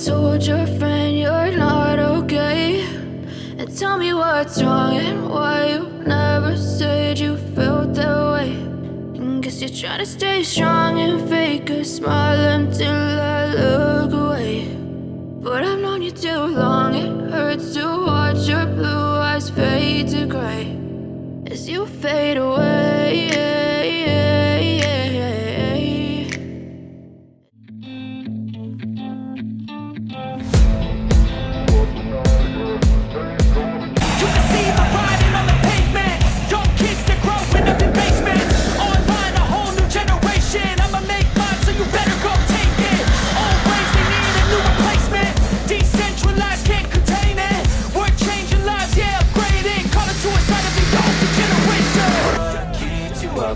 told your friend you're not okay? And tell me what's wrong and why you never said you felt that way. And guess you're trying to stay strong and fake a smile until I look away. But I've known you too long, it hurts to watch your blue eyes fade to gray as you fade away.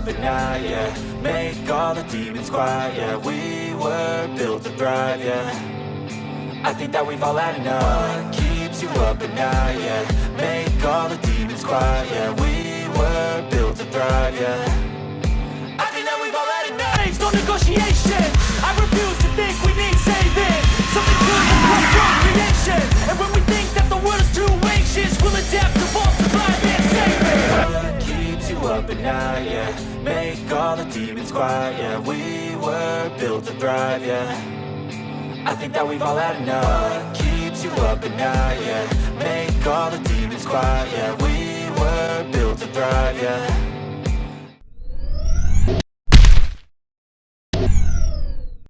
At night, yeah. Make all the demons quiet, yeah. We were built to thrive, yeah. I think that we've all had enough. What keeps you up at night, yeah. Make all the demons quiet, yeah. We were built to thrive, yeah. I think that we've all had enough. There's no negotiation. I refuse to think we need saving. Something good will come from creation. And when we think that the world is too anxious, we'll adapt to both survive and save it. What keeps you up at night, yeah. Make all the demons quiet, yeah. We were built to thrive, yeah. I think that we've all had enough. What keeps you up at night, yeah. Make all the demons quiet, yeah. We were built to thrive, yeah.